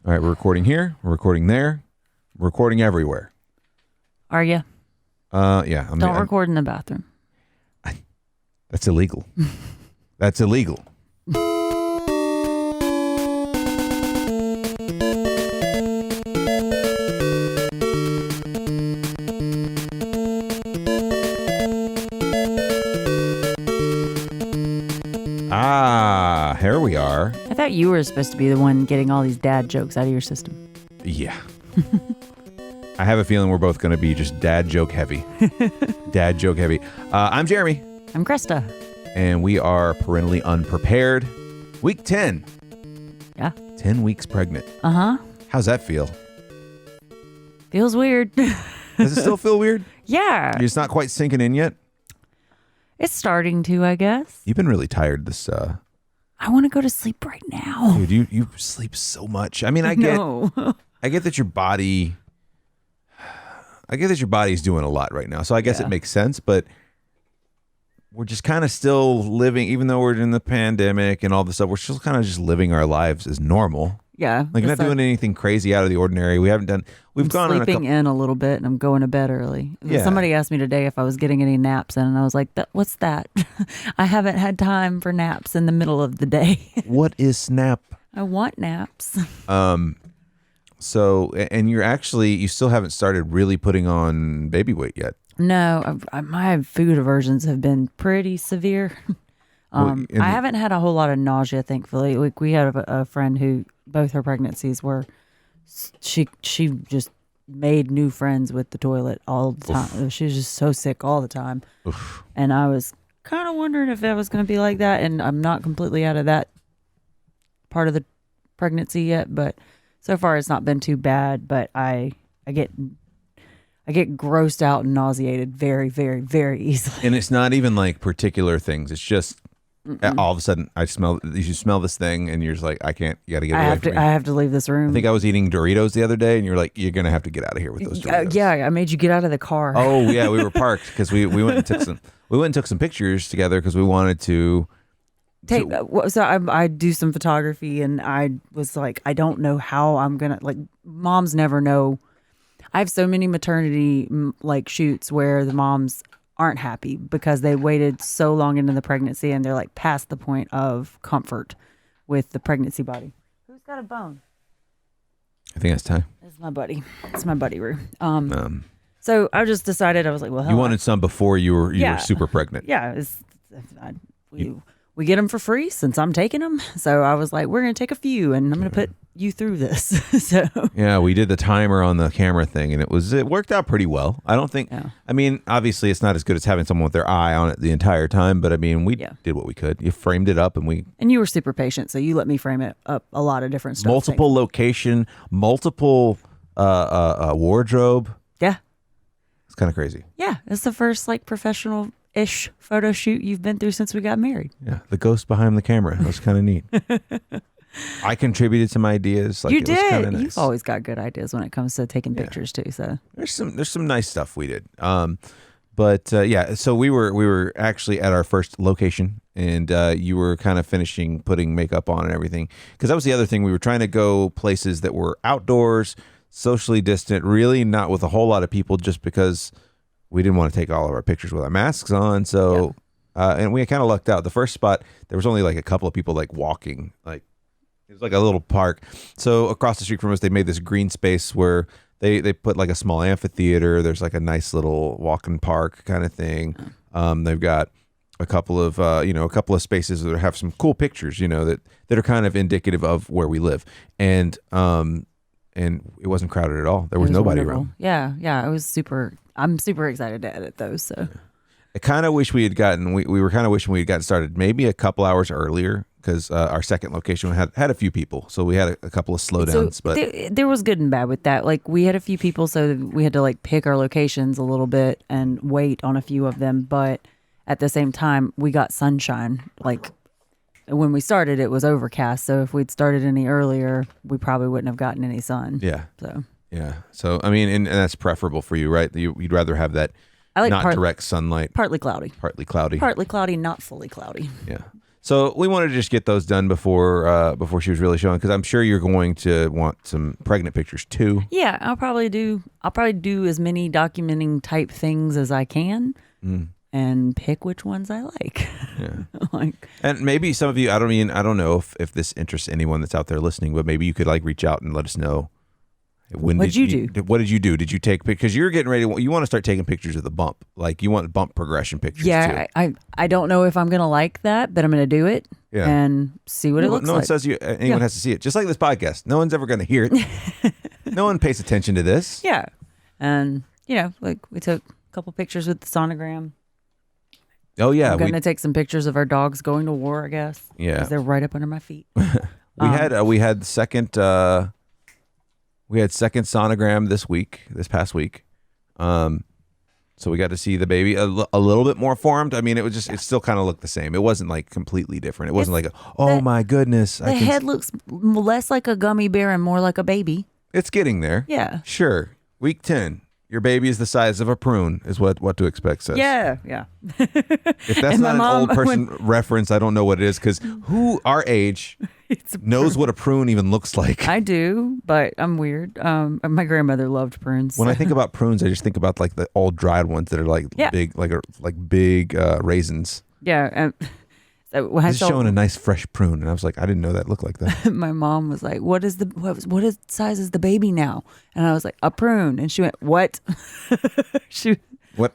All right, we're recording here. We're recording there. We're recording everywhere. Are you? Yeah. Don't record in the bathroom. That's illegal. That's illegal. Here we are. I thought you were supposed to be the one getting all these dad jokes out of your system. Yeah. I have a feeling we're both going to be just dad joke heavy. Dad joke heavy. I'm Jeremy. I'm Krista. And we are parentally unprepared. Week 10. Yeah. 10 weeks pregnant. Uh-huh. How's that feel? Feels weird. Does it still feel weird? Yeah. It's not quite sinking in yet? It's starting to, I guess. You've been really tired this... I want to go to sleep right now. Dude, you sleep so much. I mean, I get that your body... I get that your body's doing a lot right now. So I guess it makes sense, but we're just kind of still living, even though we're in the pandemic and all this stuff, we're still kind of just living our lives as normal. Yeah. Like not doing anything crazy out of the ordinary. We've gone sleeping in a little bit and I'm going to bed early. Yeah. Somebody asked me today if I was getting any naps in, and I was like, what's that? I haven't had time for naps in the middle of the day. What is snap? I want naps. So, and you still haven't started really putting on baby weight yet. No, my food aversions have been pretty severe. I haven't had a whole lot of nausea, thankfully. We had a friend who both her pregnancies were, she just made new friends with the toilet all the time. Oof. She was just so sick all the time. Oof. And I was kind of wondering if that was going to be like that. And I'm not completely out of that part of the pregnancy yet, but so far it's not been too bad. But I get grossed out and nauseated very, very, very easily. And it's not even like particular things. It's just all of a sudden you smell this thing and you're just like, I can't, you got to get away from me. I have to leave this room. I think I was eating Doritos the other day and you're like, you're going to have to get out of here with those Doritos. Yeah, I made you get out of the car. Oh yeah, we were parked because we went and took some pictures together because we wanted to I do some photography and I was like, I don't know how I'm going to, like, moms never know. I have so many maternity like shoots where the moms aren't happy because they waited so long into the pregnancy and they're like past the point of comfort with the pregnancy body. Who's got a bone? I think that's time. It's my buddy. It's my buddy Roo. So I just decided, I was like, well, hell, you wanted some before you were super pregnant. Yeah, we get them for free since I'm taking them. So I was like, we're going to take a few and I'm going to put you through this. So yeah, we did the timer on the camera thing and it worked out pretty well. I don't think, I mean, obviously it's not as good as having someone with their eye on it the entire time, but I mean, we did what we could. You framed it up and you were super patient. So you let me frame it up a lot of different stuff. Multiple location, multiple wardrobe. Yeah. It's kind of crazy. Yeah. It's the first like professional-ish photo shoot you've been through since we got married. Yeah. The ghost behind the camera. That was kind of neat. I contributed some ideas. Like, you did. Was nice. You've always got good ideas when it comes to taking pictures too. So there's some nice stuff we did. So we were actually at our first location, and you were kind of finishing putting makeup on and everything, because that was the other thing. We were trying to go places that were outdoors, socially distant, really not with a whole lot of people, just because we didn't want to take all of our pictures with our masks on. So and we kind of lucked out. The first spot, there was only like a couple of people like walking, like it was like a little park. So across the street from us, they made this green space where they put like a small amphitheater. There's like a nice little walking park kind of thing. They've got a couple of spaces that have some cool pictures, that are kind of indicative of where we live. And it wasn't crowded at all. There was nobody around. Yeah. I'm super excited to edit those. So I kind of wish we were kind of wishing we had gotten started maybe a couple hours earlier, because our second location had a few people, so we had a couple of slowdowns. So but there was good and bad with that. Like, we had a few people, so we had to like pick our locations a little bit and wait on a few of them. But at the same time, we got sunshine. Like, when we started, it was overcast. So if we'd started any earlier, we probably wouldn't have gotten any sun. Yeah. So yeah. So I mean, and that's preferable for you, right? You'd rather have that. I like not direct sunlight. Partly cloudy. Partly cloudy. Partly cloudy, not fully cloudy. Yeah. So we wanted to just get those done before she was really showing, because I'm sure you're going to want some pregnant pictures too. Yeah, I'll probably do as many documenting type things as I can, and pick which ones I like. Yeah. And maybe some of you, I don't know if this interests anyone that's out there listening, but maybe you could like reach out and let us know. What did you do? What did you do? Did you take, because you're getting ready, you want to start taking pictures of the bump. Like you want bump progression pictures too. I don't know if I'm going to like that, but I'm going to do it and see what it looks like. No one says anyone has to see it. Just like this podcast. No one's ever going to hear it. No one pays attention to this. Yeah. And, like we took a couple pictures with the sonogram. Oh, yeah. I'm going to take some pictures of our dogs going to war, I guess. Yeah. Because they're right up under my feet. We had second sonogram this past week. So we got to see the baby a little bit more formed. I mean, it still kind of looked the same. It wasn't like completely different. It wasn't my goodness. The head looks less like a gummy bear and more like a baby. It's getting there. Yeah. Sure. Week 10. Your baby is the size of a prune, is what to expect says. Yeah. If that's not an old person reference, I don't know what it is, because who our age knows what a prune even looks like? I do, but I'm weird. My grandmother loved prunes. When I think about prunes, I just think about like the all dried ones that are big, like big raisins. Yeah. So when He's showing a nice fresh prune, and I was like, I didn't know that looked like that. My mom was like, what size is the baby now? And I was like, a prune. And she went, what?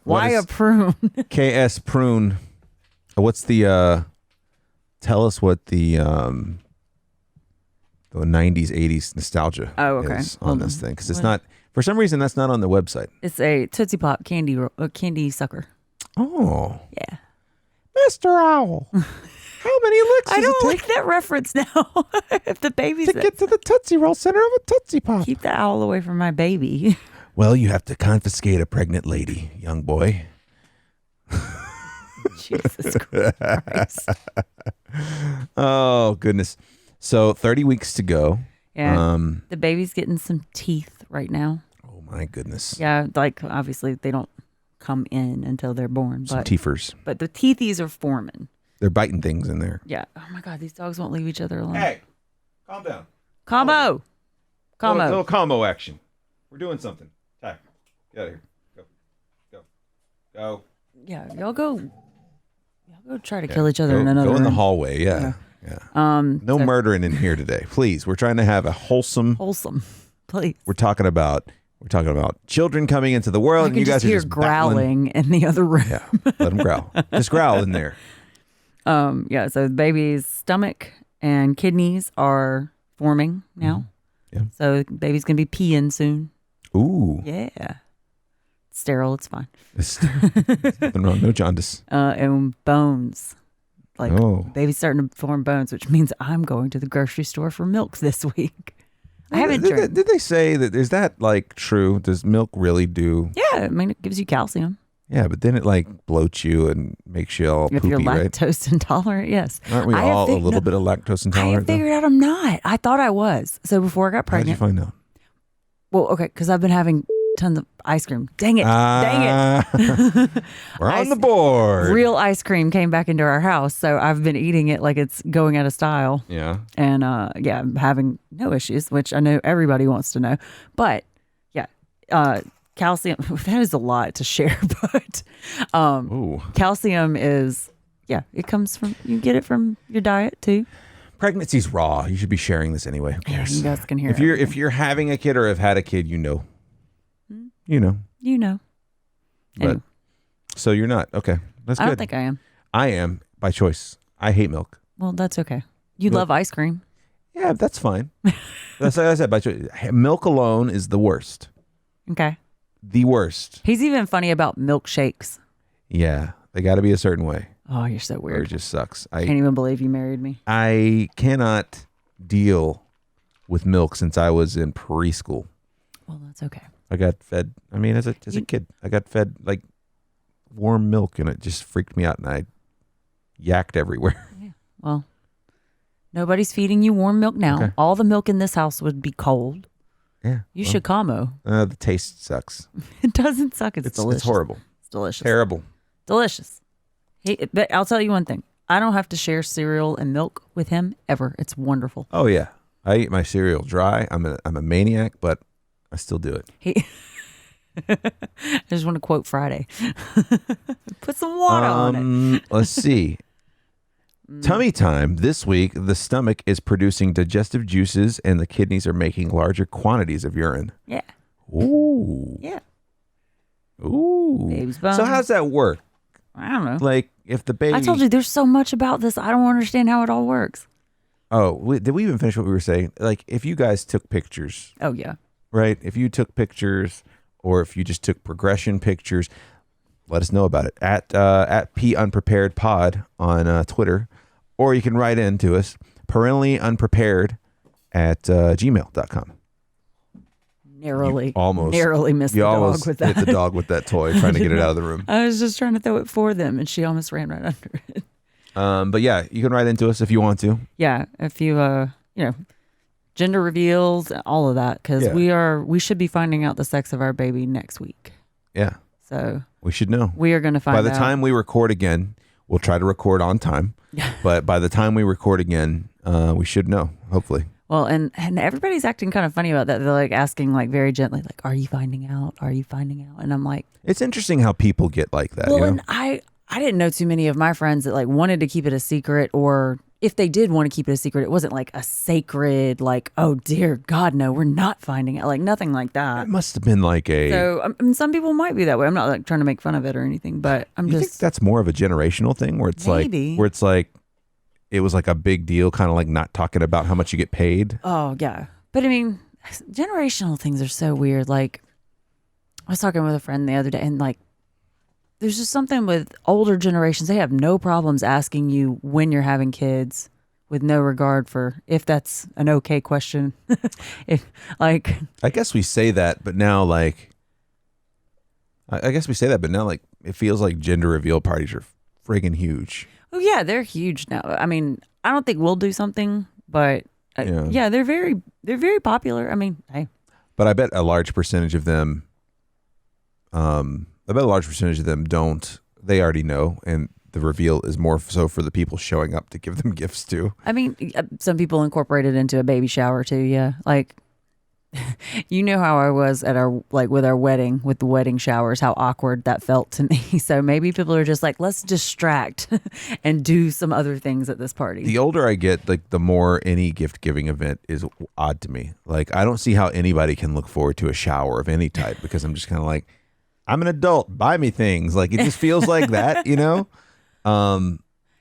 Why a prune? KS prune. What's the tell us what the 90s, 80s nostalgia is on this thing, because it's not, for some reason that's not on the website. It's a Tootsie Pop candy sucker. Oh. Yeah. Mr. Owl. How many licks I does don't it take like that reference now. If the baby's to get to the Tootsie Roll center of a Tootsie Pop? Keep the owl away from my baby. Well, you have to confiscate a pregnant lady, young boy. Jesus Christ. Oh, goodness. So 30 weeks to go. Yeah. The baby's getting some teeth right now. Oh, my goodness. Yeah. Like, obviously, they don't come in until they're born. Some teethers. But the teethies are forming. They're biting things in there. Yeah. Oh, my God. These dogs won't leave each other alone. Hey, calm down. Combo. Little combo action. We're doing something. Ty, get out of here. Go. Yeah. Y'all go try to kill each other in another room. Go in the room. hallway. Yeah. No murdering in here today, please. We're trying to have a wholesome. Please. We're talking about children coming into the world, and you guys are just growling in the other room. Yeah, let them growl. Just growl in there. Yeah. So the baby's stomach and kidneys are forming now. Yeah. So the baby's gonna be peeing soon. Ooh. Yeah. It's sterile. It's fine. There's nothing wrong. No jaundice. And bones. Baby's starting to form bones, which means I'm going to the grocery store for milk this week. I haven't drank. Did they say that? Is that like true? Does milk really do? Yeah, I mean, it gives you calcium. Yeah, but then it like bloats you and makes you all poopy, if you're right? lactose intolerant, yes. Aren't we all a little bit of lactose intolerant? I figured out I'm not. I thought I was. So before I got pregnant. How'd you find out? Well, okay, because I've been having tons of ice cream. Dang it. We're on the board. Real ice cream came back into our house, so I've been eating it like it's going out of style. Yeah. And I'm having no issues, which I know everybody wants to know. But yeah, calcium, that is a lot to share, but calcium is, it comes from, you get it from your diet too. Pregnancy's raw. You should be sharing this anyway. Who cares? Yeah, you guys can hear it. If you're having a kid or have had a kid, you know. You know. But, so you're not. Okay. That's good. I don't think I am. I am by choice. I hate milk. Well, that's okay. You love ice cream. Yeah, that's fine. That's like I said, by choice. Milk alone is the worst. Okay. The worst. He's even funny about milkshakes. Yeah. They got to be a certain way. Oh, you're so weird. Or it just sucks. I can't even believe you married me. I cannot deal with milk since I was in preschool. Well, that's okay. I got fed. I mean, as a kid, I got fed like warm milk, and it just freaked me out, and I yacked everywhere. Yeah. Well, nobody's feeding you warm milk now. Okay. All the milk in this house would be cold. Yeah. You should combo. The taste sucks. It doesn't suck. It's delicious. It's horrible. It's delicious. Terrible. Delicious. But I'll tell you one thing. I don't have to share cereal and milk with him ever. It's wonderful. Oh yeah, I eat my cereal dry. I'm a maniac, but I still do it. I just want to quote Friday. Put some water on it. Let's see. Tummy time. This week, the stomach is producing digestive juices and the kidneys are making larger quantities of urine. Yeah. Ooh. Yeah. Ooh. Baby's bum. So how does that work? I don't know. Like if the baby... I told you there's so much about this. I don't understand how it all works. Oh, did we even finish what we were saying? Like if you guys took pictures... Oh, yeah. Right? If you took pictures or if you just took progression pictures, let us know about it at P Unprepared Pod on Twitter, or you can write in to us, parentally unprepared at gmail.com. Narrowly missed you the almost dog with that. hit the dog with that toy, trying to get it out of the room. I was just trying to throw it for them, and she almost ran right under it. But yeah, you can write into us if you want to. Yeah, if you gender reveals, all of that, because we should be finding out the sex of our baby next week. Yeah. So we should know. We are going to find out. By the time we record again, we'll try to record on time. But by the time we record again, we should know, hopefully. Well, and everybody's acting kind of funny about that. They're like asking like very gently, like, "Are you finding out? Are you finding out?" And I'm like, it's interesting how people get like that. Well, you know? and I didn't know too many of my friends that like wanted to keep it a secret, or if they did want to keep it a secret, it wasn't like a sacred, like, oh dear God, no, we're not finding out, like nothing like that. It must have been like a. So I mean, some people might be that way. I'm not like trying to make fun of it or anything, but I'm you just. think that's more of a generational thing where it's maybe. like it was like a big deal, kind of like not talking about how much you get paid. Oh yeah, but I mean, generational things are so weird. Like, I was talking with a friend the other day, and like, there's just something with older generations. They have no problems asking you when you're having kids, with no regard for if that's an okay question. If like, I guess we say that, but now like, I guess we say that, but now like, it feels like gender reveal parties are friggin' huge. Oh yeah, they're huge now. I mean, I don't think we'll do something, but yeah, they're very popular. I mean, hey. But I bet a large percentage of them, don't. They already know, and the reveal is more so for the people showing up to give them gifts to. I mean, some people incorporate it into a baby shower too. Yeah, like. You know how I was at our with the wedding showers, how awkward that felt to me. So maybe people are just like, let's distract and do some other things at this party. The older I get, like the more any gift giving event is odd to me. Like I don't see how anybody can look forward to a shower of any type because I'm just kind of like, I'm an adult, buy me things. Like it just feels like that, you know? Don't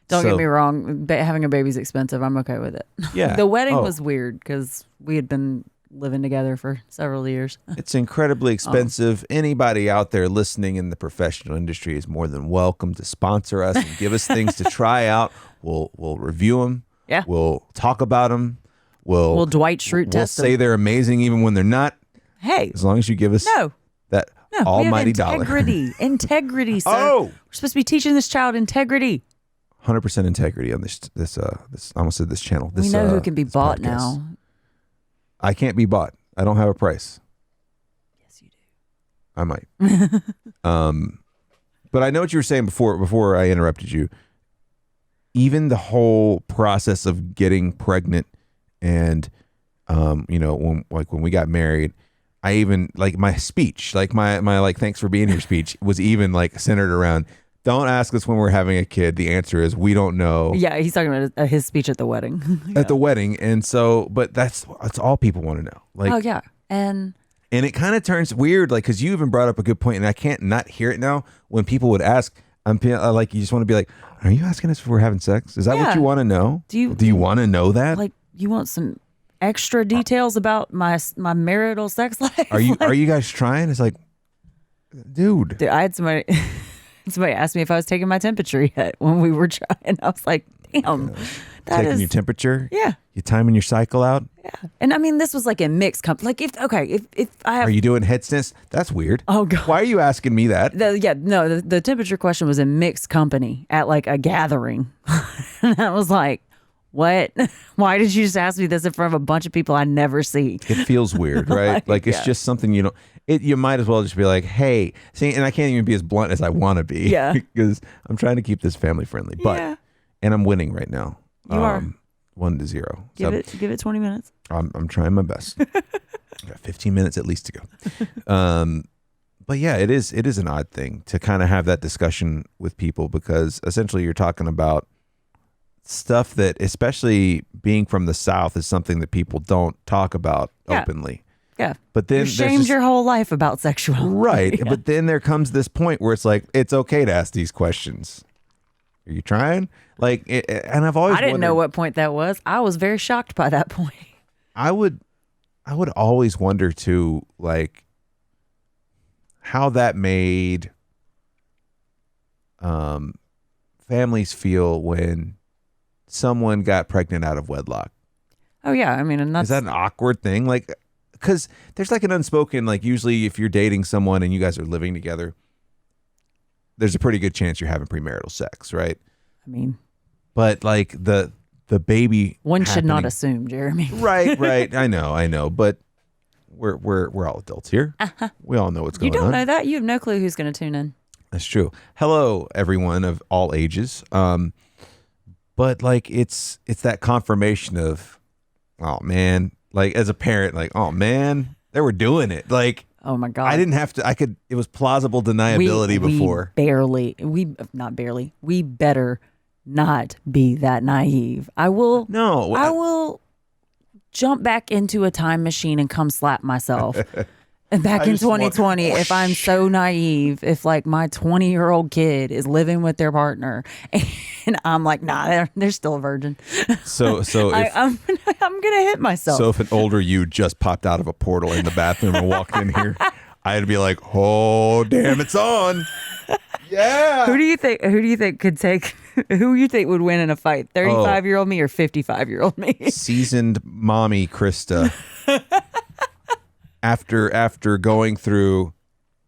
get me wrong, having a baby's expensive. I'm okay with it. Yeah. The wedding was weird because we had been living together for several years. It's incredibly expensive. Anybody out there listening in the professional industry is more than welcome to sponsor us and give us things to try out. We'll review them. Yeah. We'll talk about them. We'll Dwight Schrute test them. We'll say they're amazing even when they're not. Hey. As long as you give us that almighty dollar. Integrity, sir. Oh. We're supposed to be teaching this child integrity. 100% integrity on this I almost said this channel. We know who can be bought podcast. Now. I can't be bought. I don't have a price. Yes, you do. I might. But I know what you were saying before I interrupted you. Even the whole process of getting pregnant and, when we got married, I even like my speech, like my like, thanks for being here speech was even like centered around, don't ask us when we're having a kid. The answer is we don't know. Yeah, he's talking about his speech at the wedding. At the wedding, and so, but that's all people want to know. Like, oh yeah, and it kind of turns weird, like because you even brought up a good point, and I can't not hear it now. When people would ask, I'm like, you just want to be like, are you asking us if we're having sex? Is that what you want to know? Do you want to know that? Like, you want some extra details about my marital sex life? Are you guys trying? It's like, dude, I had somebody. Somebody asked me if I was taking my temperature yet when we were trying. I was like, damn. Taking your temperature? Yeah. You timing your cycle out? Yeah. And I mean, this was like a mixed company. Like, if I have. Are you doing head sniffs? That's weird. Oh, God. Why are you asking me that? The temperature question was in mixed company at like a gathering. And I was like, what? Why did you just ask me this in front of a bunch of people I never see? It feels weird, right? like it's just something you might as well just be like, hey, see, and I can't even be as blunt as I want to be. Yeah. Because I'm trying to keep this family friendly. But and I'm winning right now. You are 1-0. Give it 20 minutes. I'm trying my best. Got 15 minutes at least to go. But yeah, it is an odd thing to kind of have that discussion with people, because essentially you're talking about stuff that, especially being from the South, is something that people don't talk about openly. Yeah. But then you shamed your whole life about sexuality. Right. Yeah. But then there comes this point where it's like, it's okay to ask these questions. Are you trying? And I've always I didn't know what point that was. I was very shocked by that point. I would always wonder too, like, how that made families feel when someone got pregnant out of wedlock. Oh yeah, I mean, and is that an awkward thing? Like, because there's like an unspoken, like, usually if you're dating someone and you guys are living together, there's a pretty good chance you're having premarital sex, right? I mean, but like the baby, one should not assume, Jeremy. Right. I know, but we're all adults here. Uh-huh. We all know what's going on. You don't know that. You have no clue who's going to tune in. That's true. Hello, everyone of all ages. But like it's that confirmation of, oh man, like as a parent, like, oh man, they were doing it. Like, oh my God, I didn't have to. It was plausible deniability before. We better not be that naive. I will jump back into a time machine and come slap myself. And back in 2020, if I'm so naive, if like my 20-year-old kid is living with their partner and I'm like, nah, they're still a virgin. So I'm gonna hit myself. So if an older you just popped out of a portal in the bathroom and walked in here, I'd be like, oh damn, it's on. Yeah. Who do you think could take? Who you think would win in a fight? 35-year-old me or 55-year-old me? Seasoned mommy Krista. After going through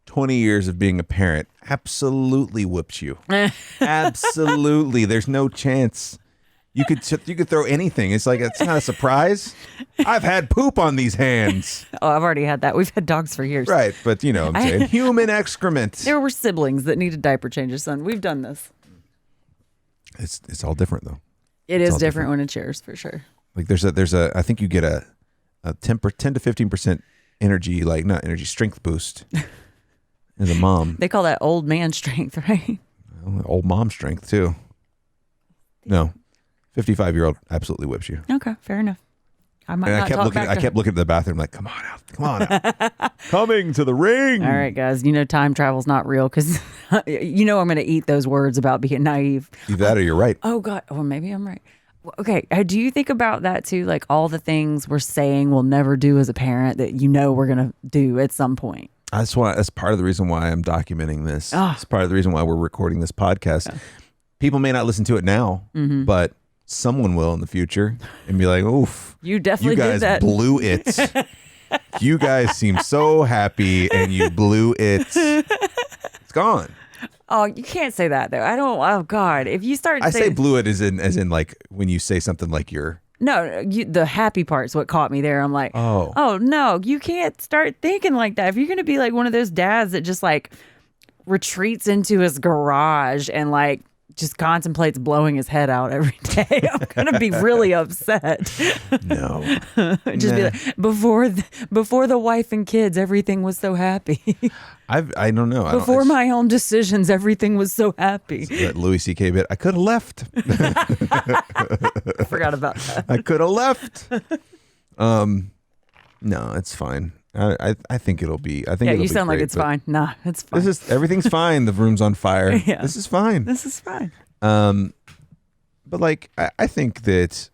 20 years of being a parent, absolutely whoops you. Absolutely. There's no chance. You could throw anything. It's like, it's not a surprise. I've had poop on these hands. Oh, I've already had that. We've had dogs for years. Right, but you know what I'm saying. Human excrement. There were siblings that needed diaper changes, son. We've done this. It's all different though. It is different when it shares, for sure. Like there's a I think you get a 10 to 15% energy, like not energy, strength boost as a mom. They call that old man strength, right? Well, old mom strength too. No, 55-year-old absolutely whips you. Okay, fair enough. I kept looking at the bathroom like, come on out. Coming to the ring. All right, guys. You know time travel's not real, because you know I'm going to eat those words about being naive. Either that or you're right. Oh God, or maybe I'm right. Okay, do you think about that too? Like all the things we're saying we'll never do as a parent that you know we're going to do at some point. That's part of the reason why I'm documenting this. Oh. It's part of the reason why we're recording this podcast. Yeah. People may not listen to it now, but someone will in the future and be like, oof, you definitely guys did that. Blew it. You guys seem so happy and you blew it. It's gone. Oh, you can't say that though. I don't. Oh God, if you start, I say blew it as in like when you say something like you're. No, the happy part's what caught me there. I'm like, oh no, you can't start thinking like that. If you're gonna be like one of those dads that just like retreats into his garage and like just contemplates blowing his head out every day, I'm gonna be really upset. No, just be like, before the wife and kids, everything was so happy. I don't know. Before my own decisions, everything was so happy. That Louis C.K. bit. I could have left. I forgot about that. I could have left. No, it's fine. I think it'll be. I think. Yeah, it'll you be sound great, like it's fine. Nah, it's fine. Everything's fine. The room's on fire. Yeah. This is fine. This is fine. But like I think that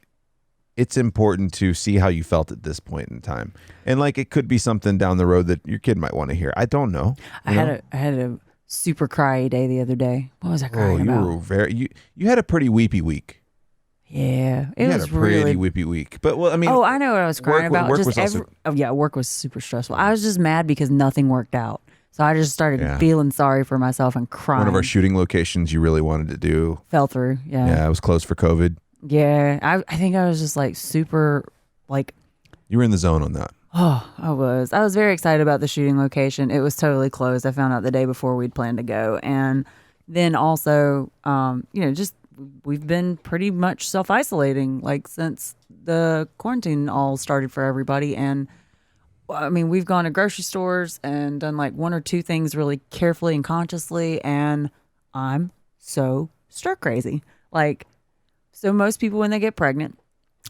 it's important to see how you felt at this point in time, and like it could be something down the road that your kid might want to hear. I don't know. I had a super cryy day the other day. What was I crying about? You had a pretty weepy week. Yeah, it was pretty weepy week. But well, I mean, I know what I was crying about. Work was super stressful. I was just mad because nothing worked out. So I just started feeling sorry for myself and crying. One of our shooting locations you really wanted to do fell through. Yeah. Yeah, it was closed for COVID. Yeah, I think I was just like super like. You were in the zone on that. Oh, I was very excited about the shooting location. It was totally closed. I found out the day before we'd planned to go, and then also, just we've been pretty much self-isolating like since the quarantine all started for everybody. And I mean, we've gone to grocery stores and done like one or two things really carefully and consciously, and I'm so stir crazy. Like, so most people when they get pregnant,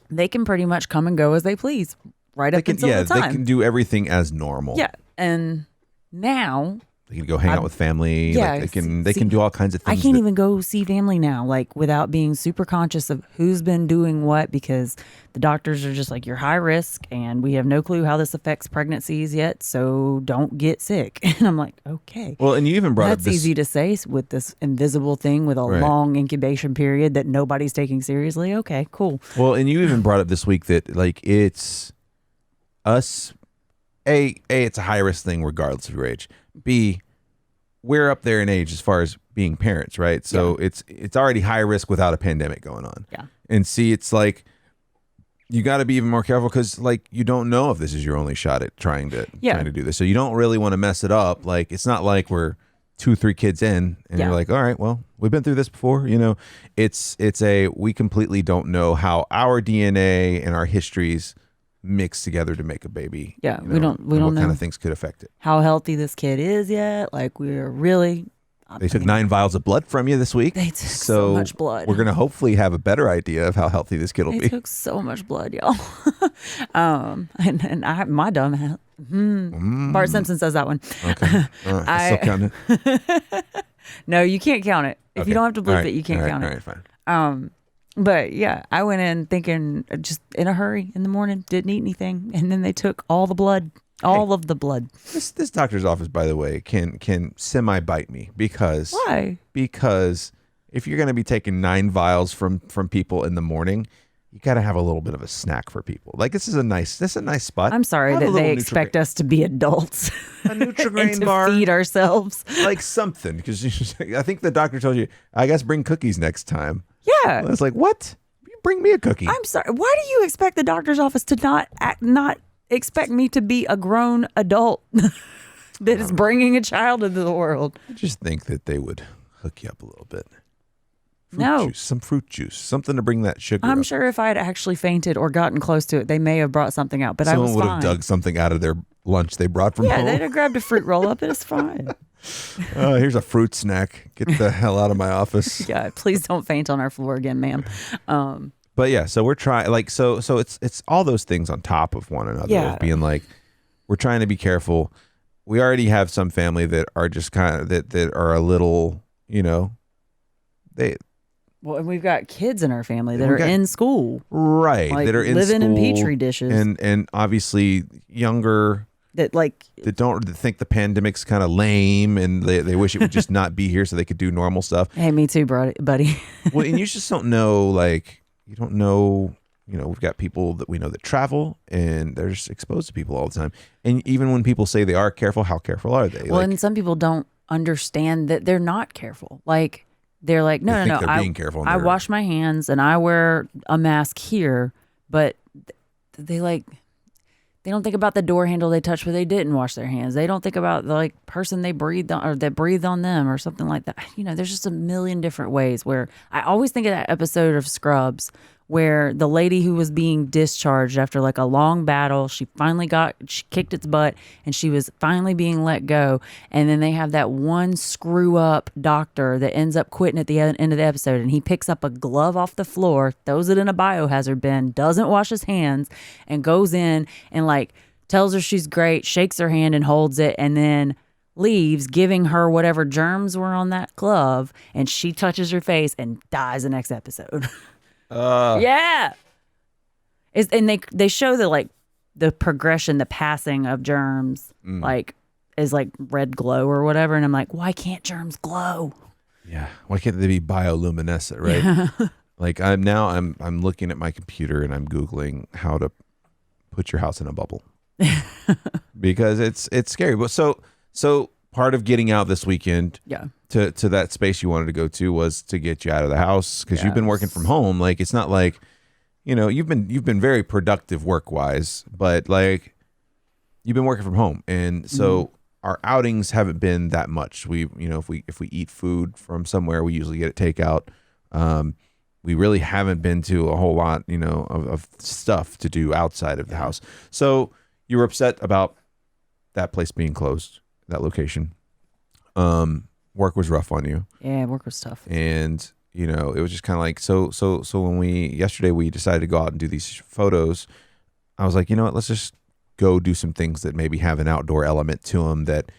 they can pretty much come and go as they please right up until the time. They can do everything as normal. Yeah, and now they can go hang out with family. Yeah, like they can do all kinds of things. I can't even go see family now, like without being super conscious of who's been doing what, because the doctors are just like, you're high risk and we have no clue how this affects pregnancies yet, so don't get sick. And I'm like, okay. Well, and you even brought up that's easy to say with this invisible thing with a long incubation period that nobody's taking seriously. Okay, cool. Well, and you even brought up this week that like it's us. It's a high risk thing regardless of your age. B, we're up there in age as far as being parents, right? So it's already high risk without a pandemic going on. Yeah. And C, it's like you got to be even more careful because like you don't know if this is your only shot at trying to do this. So you don't really want to mess it up. Like it's not like we're 2-3 kids in and you're like, all right, well, we've been through this before. You know, we completely don't know how our DNA and our histories mixed together to make a baby. Yeah, you know, we don't know what kind of things could affect it. How healthy this kid is yet. Like we're really. They took 9 vials of blood from you this week. They took so much blood. We're gonna hopefully have a better idea of how healthy this kid will be. They took so much blood, y'all. and my dumb ass. Bart Simpson says that one. Okay, I still count it. No, you can't count it. If you don't have to believe it, you can't count it. All right, fine. But yeah, I went in thinking just in a hurry in the morning, didn't eat anything, and then they took all the blood, of the blood. This doctor's office, by the way, can semi bite me because why? Because if you're going to be taking 9 vials from people in the morning, you got to have a little bit of a snack for people. Like this is a nice spot. I'm sorry that they expect us to be adults. A Nutri-Grain and to bar, feed ourselves, like something. Because I think the doctor told you, I guess bring cookies next time. Yeah. I was like, what? You bring me a cookie. I'm sorry. Why do you expect the doctor's office to not expect me to be a grown adult that is bringing a child into the world? I just think that they would hook you up a little bit. Some fruit juice, something to bring that sugar I'm up. sure if I had actually fainted or gotten close to it, they may have brought something out, but someone I was would fine. have dug something out of their lunch they brought from home. Yeah, they'd have grabbed a fruit roll up. It's fine. Oh, here's a fruit snack. Get the hell out of my office. Yeah, please don't faint on our floor again, ma'am. But yeah, so we're trying so it's all those things on top of one another. Yeah. Of being like, we're trying to be careful. We already have some family that are just kind of that are a little, Well, and we've got kids in our family that are in school, right? Like that are in living school, in petri dishes, and obviously younger. That don't think the pandemic's kind of lame and they wish it would just not be here so they could do normal stuff. Hey, me too, buddy. Well, and you just don't know, you don't know, we've got people that we know that travel and they're just exposed to people all the time. And even when people say they are careful, how careful are they? Well, and some people don't understand that they're not careful. Like, they're like, no, they're being careful. I wash my hands and I wear a mask here, but they don't think about the door handle they touched where they didn't wash their hands. They don't think about the person they breathed on or that breathed on them or something like that. There's just a million different ways where I always think of that episode of Scrubs where the lady who was being discharged after a long battle, she kicked its butt and she was finally being let go. And then they have that one screw up doctor that ends up quitting at the end of the episode. And he picks up a glove off the floor, throws it in a biohazard bin, doesn't wash his hands, and goes in and tells her she's great, shakes her hand and holds it, and then leaves, giving her whatever germs were on that glove. And she touches her face and dies the next episode. Yeah. And they show the progression, the passing of germs, is red glow or whatever. And I'm like, why can't germs glow? Yeah. Why can't they be bioluminescent, right? Yeah. I'm looking at my computer and I'm Googling how to put your house in a bubble because it's scary. But so part of getting out this weekend, to that space you wanted to go to was to get you out of the house because you've been working from home. It's not like, you've been very productive work wise, but you've been working from home, and so our outings haven't been that much. We if we eat food from somewhere, we usually get it takeout. We really haven't been to a whole lot, of stuff to do outside of the house. So you were upset about that place being closed, that location. Work was rough on you. Yeah, work was tough. And, it was just kind of like, so when yesterday we decided to go out and do these photos, I was like, you know what, let's just go do some things that maybe have an outdoor element to them, that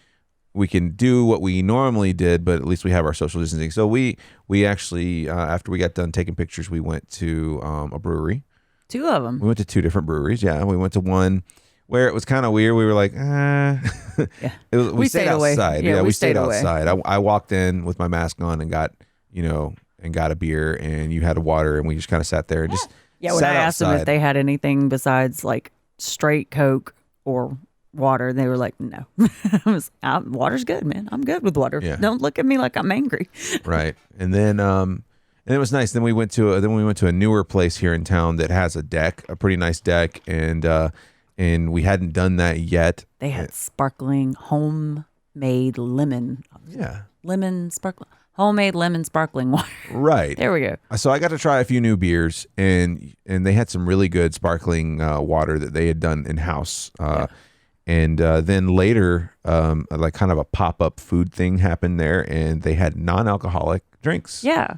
we can do what we normally did, but at least we have our social distancing. So we actually, after we got done taking pictures, we went to a brewery. 2 of them. We went to 2 different breweries. Yeah, we went to one where it was kind of weird. We were like, Yeah. We stayed outside. Yeah, we stayed away. outside. I walked in with my mask on and got a beer, and you had a water, and we just kind of sat there and just when sat I asked them outside. if they had anything besides like straight Coke or water, they were like, no. Water's good, man. I'm good with water. Yeah. Don't look at me like I'm angry. Right. And then and it was nice. Then we went to a newer place here in town that has a pretty nice deck, and we hadn't done that yet. They had sparkling homemade homemade lemon sparkling water. Right. There we go. So I got to try a few new beers, and they had some really good sparkling water that they had done in house. And then later, like kind of a pop-up food thing happened there, and they had non-alcoholic drinks. Yeah.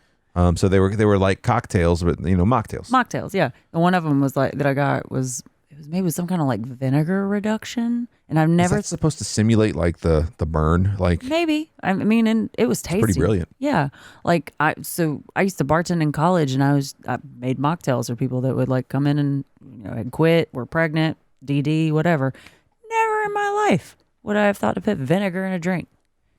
So they were like cocktails, but mocktails. Mocktails, yeah. And one of them was like that I got was maybe some kind of like vinegar reduction, and I've never. Is that supposed to simulate like the burn? Like maybe. I mean, and it was tasty. Pretty brilliant. Yeah. Like I used to bartend in college, and I made mocktails for people that would like come in and had quit, were pregnant, DD, whatever. Never in my life would I have thought to put vinegar in a drink.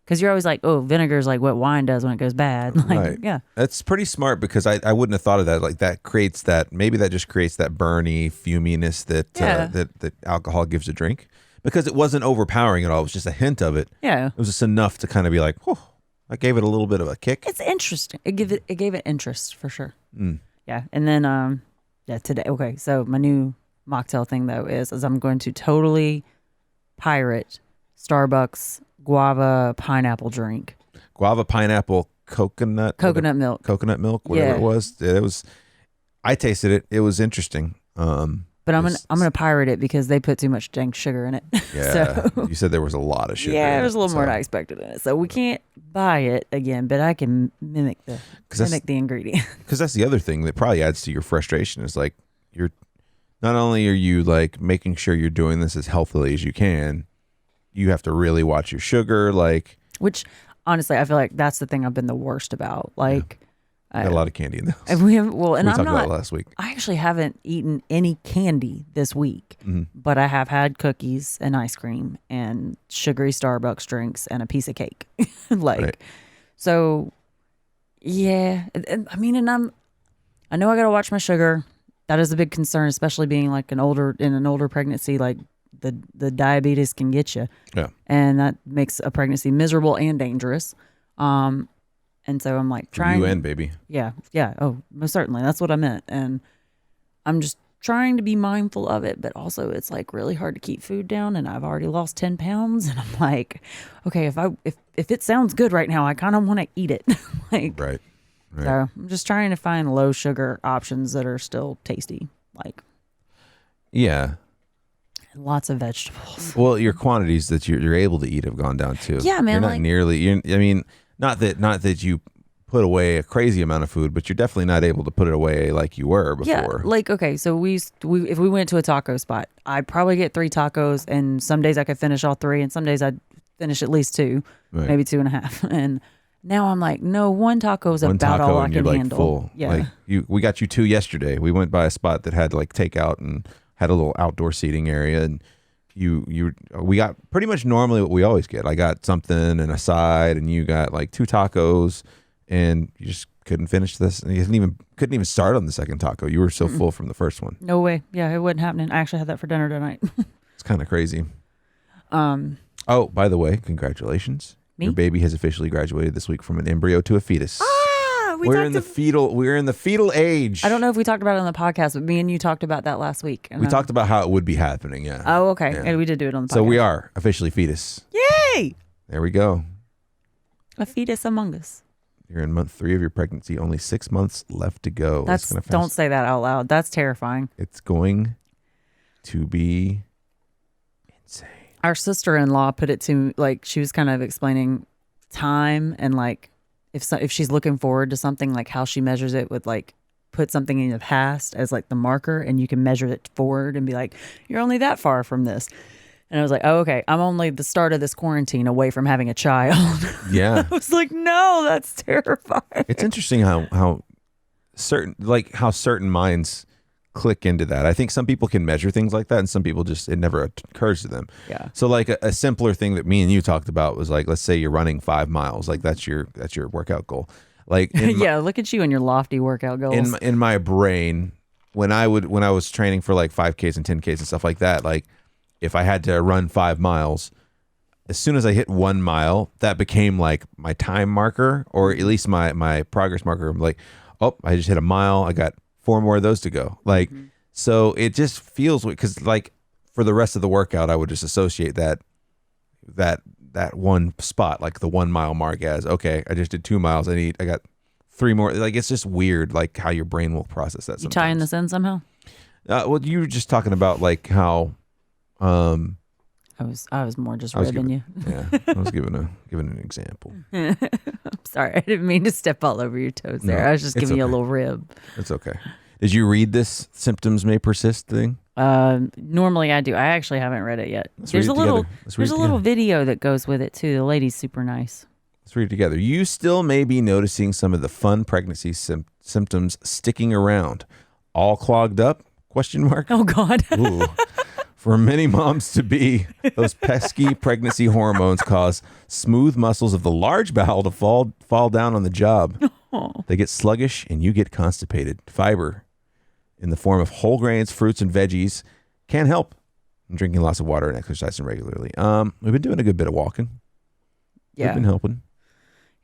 Because you're always like, oh, vinegar is like what wine does when it goes bad. Like, right. Yeah. That's pretty smart, because I wouldn't have thought of that. Like that creates that, maybe that just creates that burny fuminess that that alcohol gives a drink, because it wasn't overpowering at all. It was just a hint of it. Yeah. It was just enough to kind of be like, oh, I gave it a little bit of a kick. It's interesting. It gave it interest for sure. Mm. Yeah. And then today. Okay. So my new mocktail thing though is I'm going to totally pirate Starbucks guava pineapple drink. Guava, pineapple, coconut milk, whatever it was. I tasted it. It was interesting. But I'm gonna pirate it because they put too much dang sugar in it. Yeah. So, you said there was a lot of sugar. Yeah, there's a little more than I expected in it. So we can't buy it again, but I can mimic the ingredient. Because that's the other thing that probably adds to your frustration, is like you're not only are you like making sure you're doing this as healthily as you can, you have to really watch your sugar, which honestly I feel like that's the thing I've been the worst about. Like, got a lot of candy in the house. And we talked about it last week. I actually haven't eaten any candy this week, but I have had cookies and ice cream and sugary Starbucks drinks and a piece of cake. So yeah. I mean, and I know I got to watch my sugar. That is a big concern, especially being like in an older pregnancy, like the diabetes can get you. Yeah. And that makes a pregnancy miserable and dangerous. And so I'm like trying. You and baby. Yeah. Yeah. Oh, most certainly. That's what I meant. And I'm just trying to be mindful of it, but also it's like really hard to keep food down, and I've already lost 10 pounds, and I'm like, okay, if it sounds good right now, I kind of want to eat it. Right. So I'm just trying to find low sugar options that are still tasty. Yeah. Lots of vegetables. Well, your quantities that you're able to eat have gone down too. Yeah, man. You're not nearly. I mean, not that you put away a crazy amount of food, but you're definitely not able to put it away like you were before. Yeah, okay. So if we went to a taco spot, I'd probably get 3 tacos, and some days I could finish all 3, and some days I'd finish at least 2, maybe 2.5. And now I'm like, no, one taco is about all I can handle. Full. Yeah. We got you 2 yesterday. We went by a spot that had like takeout and had a little outdoor seating area, and we got pretty much normally what we always get. I got something and a side, and you got like 2 tacos, and you just couldn't finish this. And you couldn't even start on the second taco. You were so full from the first one. No way. Yeah, it wasn't happening. I actually had that for dinner tonight. It's kind of crazy. Oh, by the way, congratulations. Me? Your baby has officially graduated this week from an embryo to a fetus. We're in the fetal age. I don't know if we talked about it on the podcast, but me and you talked about that last week. We talked about how it would be happening, yeah. Oh, okay. Yeah. And we did do it on the podcast. So we are officially fetus. Yay! There we go. A fetus among us. You're in month 3 of your pregnancy. Only 6 months left to go. Don't say that out loud. That's terrifying. It's going to be insane. Our sister-in-law put it to like she was kind of explaining time and like if she's looking forward to something, like how she measures it with like put something in the past as like the marker, and you can measure it forward and be like, you're only that far from this. And I was like, oh, okay, I'm only the start of this quarantine away from having a child. Yeah. I was like, no, that's terrifying. It's interesting how certain minds click into that. I think some people can measure things like that, and some people just, it never occurs to them. Yeah. So like a simpler thing that me and you talked about was like, let's say you're running 5 miles. Like that's your workout goal. Like yeah, look at you and your lofty workout goals. In my brain, when I was training for like 5Ks and 10Ks and stuff like that, like if I had to run 5 miles, as soon as I hit 1 mile, that became like my time marker, or at least my progress marker. I'm like, oh, I just hit a mile. I got 4 more of those to go. Like, so it just feels weird because like for the rest of the workout, I would just associate that one spot, like the 1 mile mark, as okay, I just did 2 miles. I got 3 more. Like it's just weird, like how your brain will process that. You tying this in somehow? Well, you were just talking about like how. I was more just ribbing you. Yeah, I was giving an example. I'm sorry, I didn't mean to step all over your toes there. I was just giving you a little rib. It's okay. Did you read this symptoms may persist thing? Normally I do. I actually haven't read it yet. There's a little video that goes with it too. The lady's super nice. Let's read it together. You still may be noticing some of the fun pregnancy symptoms sticking around. All clogged up? Question mark. Oh God. Ooh. For many moms to be, those pesky pregnancy hormones cause smooth muscles of the large bowel to fall down on the job. Oh. They get sluggish and you get constipated. Fiber in the form of whole grains, fruits, and veggies can help. And drinking lots of water and exercising regularly. We've been doing a good bit of walking. Yeah. We've been helping.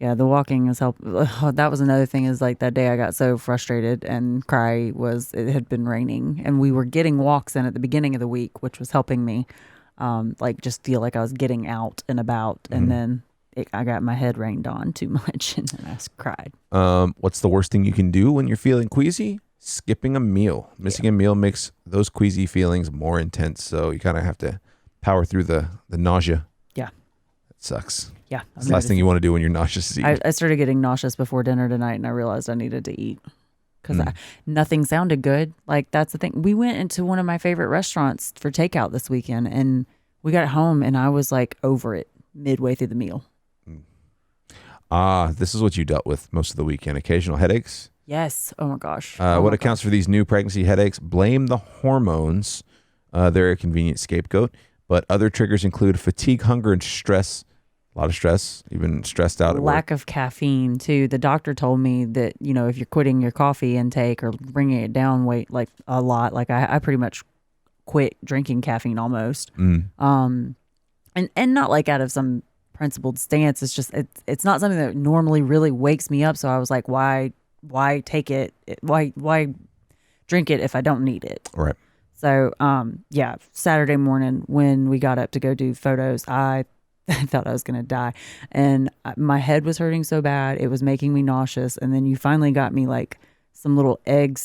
Yeah, the walking has helped. That was another thing, is like that day I got so frustrated and it had been raining and we were getting walks in at the beginning of the week, which was helping me like just feel like I was getting out and about. And then I got my head rained on too much and then I cried. What's the worst thing you can do when you're feeling queasy? Skipping a meal. Missing a meal makes those queasy feelings more intense. So you kind of have to power through the nausea. Yeah. It sucks. Yeah. It's the last thing you want to do when you're nauseous. I started getting nauseous before dinner tonight and I realized I needed to eat because nothing sounded good. Like that's the thing. We went into one of my favorite restaurants for takeout this weekend and we got home and I was like over it midway through the meal. This is what you dealt with most of the weekend. Occasional headaches. Yes. Oh my gosh. What accounts for these new pregnancy headaches? Blame the hormones. They're a convenient scapegoat. But other triggers include fatigue, hunger, and stress. A lot of stress, even stressed out at work. Lack of caffeine too. The doctor told me that, if you're quitting your coffee intake or bringing it down like a lot, like I pretty much quit drinking caffeine almost. And not like out of some principled stance. It's just, it's not something that normally really wakes me up. So I was like, why take it? Why drink it if I don't need it? Right. So, Saturday morning when we got up to go do photos, I thought I was going to die. And my head was hurting so bad. It was making me nauseous. And then you finally got me like some little egg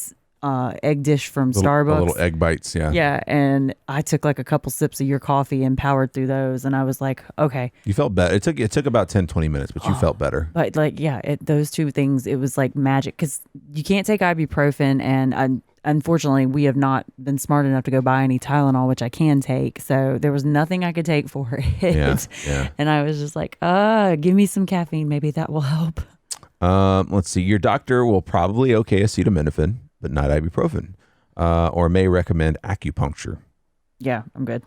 dish from Starbucks. Little egg bites, yeah. Yeah. And I took like a couple sips of your coffee and powered through those. And I was like, okay. You felt better. It took about 10, 20 minutes, but you felt better. But like, those two things, it was like magic because you can't take ibuprofen. And unfortunately, we have not been smart enough to go buy any Tylenol, which I can take. So there was nothing I could take for it. Yeah. And I was just like, give me some caffeine. Maybe that will help. Let's see. Your doctor will probably okay acetaminophen, but not ibuprofen, or may recommend acupuncture. Yeah, I'm good.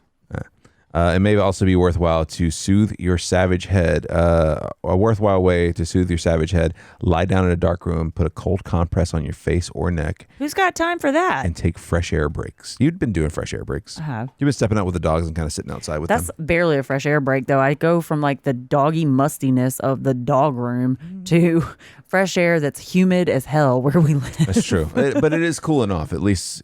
It may also be worthwhile to soothe your savage head. A worthwhile way to soothe your savage head: lie down in a dark room, put a cold compress on your face or neck. Who's got time for that? And take fresh air breaks. You've been doing fresh air breaks. I have. You've been stepping out with the dogs and kind of sitting outside with them. That's barely a fresh air break, though. I go from like the doggy mustiness of the dog room to fresh air that's humid as hell where we live. That's true, but it is cooling off. At least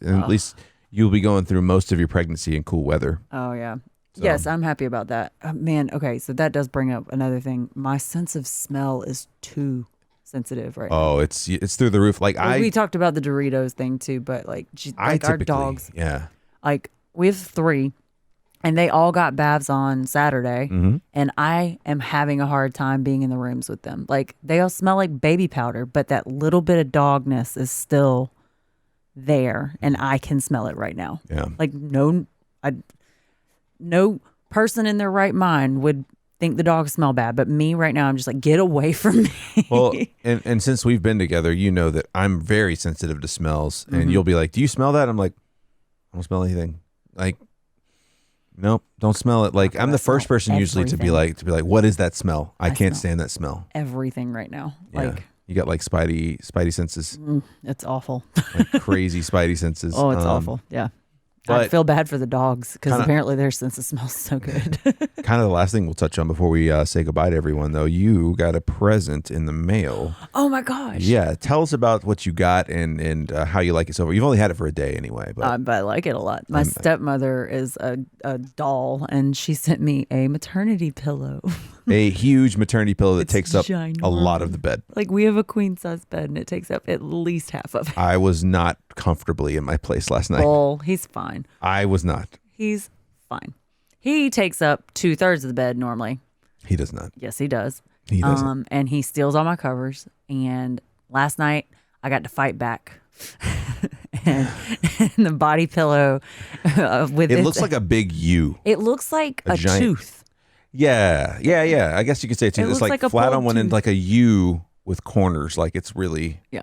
you'll be going through most of your pregnancy in cool weather. Oh yeah. So. Yes, I'm happy about that. Man, okay, so that does bring up another thing. My sense of smell is too sensitive right now. Oh, it's through the roof. Like we talked about the Doritos thing too, but like our dogs. Yeah. Like we have 3. And they all got baths on Saturday, and I am having a hard time being in the rooms with them. Like, they all smell like baby powder, but that little bit of dogness is still there, and I can smell it right now. Yeah. Like, no person in their right mind would think the dogs smell bad, but me right now, I'm just like, get away from me. Well, and since we've been together, you know that I'm very sensitive to smells, and you'll be like, do you smell that? I'm like, I don't smell anything. Like, nope, don't smell it. Like, I'm the first person usually to be like, what is that smell? I can't stand that smell. Everything right now. Yeah. Like, you got like spidey senses. It's awful. Like crazy spidey senses. Oh, it's awful. Yeah. I feel bad for the dogs because apparently their sense of smell is so good. Kind of the last thing we'll touch on before we say goodbye to everyone, though. You got a present in the mail. Oh my gosh! Yeah, tell us about what you got and how you like it so far. You've only had it for a day anyway, but I like it a lot. My stepmother is a doll, and she sent me a maternity pillow. A huge maternity pillow that takes up ginormous. A lot of the bed. Like, we have a queen size bed, and it takes up at least half of it. I was not comfortably in my place last night. Well, he's fine. I was not. He's fine. He takes up 2/3 of the bed normally. He does not. Yes, he does. He doesn't. And he steals all my covers. And last night, I got to fight back. and the body pillow with it looks like a big U. It looks like a giant tooth. Yeah. I guess you could say a tooth. It's like a flat on pulled one end, tooth. like a U with corners. Like, it's really. Yeah.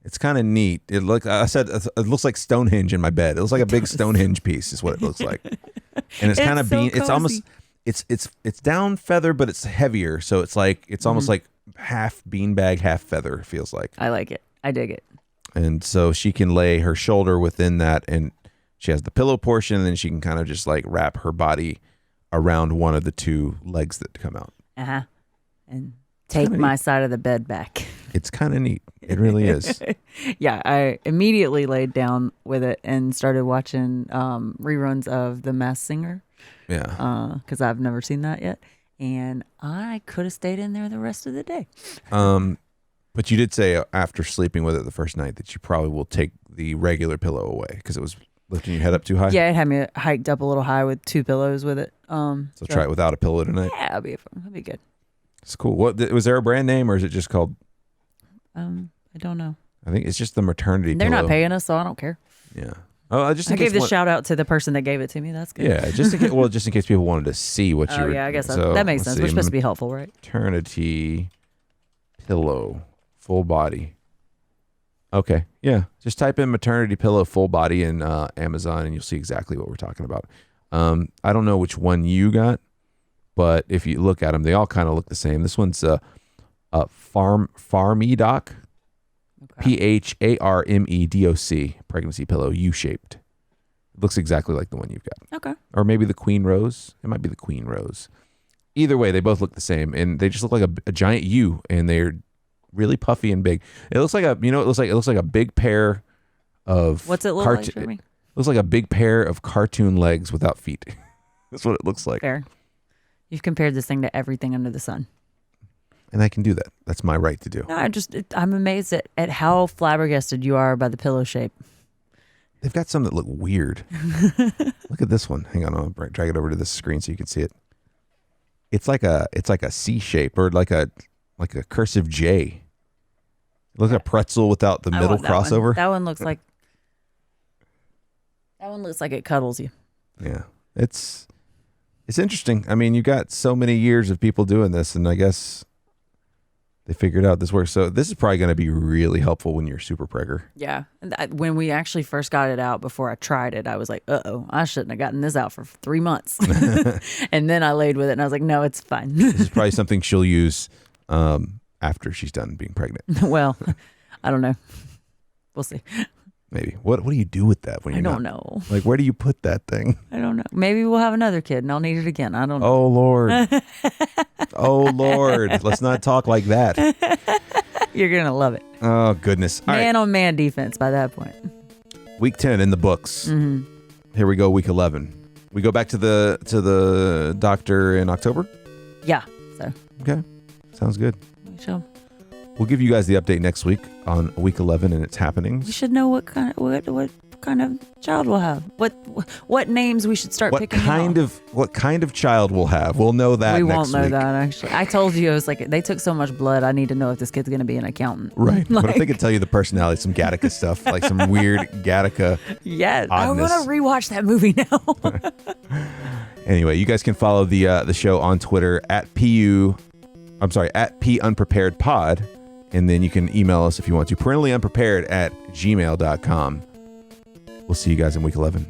It's kind of neat. It looks like Stonehenge in my bed. It looks like a big Stonehenge piece is what it looks like. And it's kind of it's almost it's down feather, but it's heavier. So it's like it's almost like half beanbag, half feather, it feels like. I like it. I dig it. And so she can lay her shoulder within that, and she has the pillow portion, and then she can kind of just like wrap her body around one of the 2 legs that come out. And take my side of the bed back. It's kind of neat. It really is. Yeah, I immediately laid down with it and started watching reruns of The Masked Singer. Yeah. Because I've never seen that yet. And I could have stayed in there the rest of the day. But you did say after sleeping with it the first night that you probably will take the regular pillow away because it was lifting your head up too high. Yeah, it had me hiked up a little high with 2 pillows with it. So try it without a pillow tonight. Yeah, that'll be good. It's cool. What was there a brand name or is it just called? I don't know. I think it's just the maternity They're pillow. not paying us, so I don't care. Yeah. Oh, I gave the shout out to the person that gave it to me. That's good. Yeah, just in case people wanted to see what you were. Yeah, I guess that makes sense. We're supposed to be helpful, right? Maternity pillow, full body. Okay, yeah. Just type in maternity pillow full body in Amazon, and you'll see exactly what we're talking about. I don't know which one you got, but if you look at them, they all kind of look the same. This one's a Farmy Doc. Okay. PHARMEDOC pregnancy pillow U-shaped. It looks exactly like the one you've got. Okay. Or maybe the Queen Rose. It might be the Queen Rose. Either way, they both look the same, and they just look like a giant U, and they're really puffy and big. It looks like it looks like a big pair of. What's it look like, Jeremy? It looks like a big pair of cartoon legs without feet. That's what it looks like. Fair. You've compared this thing to everything under the sun. And I can do that. That's my right to do. No, I'm amazed at how flabbergasted you are by the pillow shape. They've got some that look weird. Look at this one. Hang on, I'll drag it over to this screen so you can see it. It's like a C shape or like a cursive J. Look at a pretzel without the middle crossover. That one looks like it cuddles you. Yeah, it's interesting. I mean, you got so many years of people doing this, and I guess they figured out this works. So this is probably going to be really helpful when you're super pregger. Yeah. When we actually first got it out, before I tried it, I was like, I shouldn't have gotten this out for 3 months. And then I laid with it and I was like, no, it's fine. This is probably something she'll use after she's done being pregnant. Well, I don't know. We'll see. Maybe. What do you do with that when you're I don't know. Like, where do you put that thing? I don't know. Maybe we'll have another kid and I'll need it again. I don't know. Oh, Lord. Oh, Lord. Let's not talk like that. You're going to love it. Oh, goodness. Man on man defense by that point. Week 10 in the books. Mm-hmm. Here we go, week 11. We go back to the doctor in October? Yeah. So. Okay. Sounds good. We shall we'll give you guys the update next week on week 11, and it's happening. We should know what kind of child we'll have. What names we should start picking out. What kind of child we'll have. We'll know that we next won't know week. that, actually. I told you, I was like, they took so much blood, I need to know if this kid's going to be an accountant. Right. But if they could tell you the personality, some Gattaca stuff, like some weird Gattaca Yeah, oddness. I want to rewatch that movie now. Anyway, you guys can follow the show on Twitter at P Unprepared Pod, and then you can email us if you want to, parentallyunprepared@gmail.com. We'll see you guys in week 11.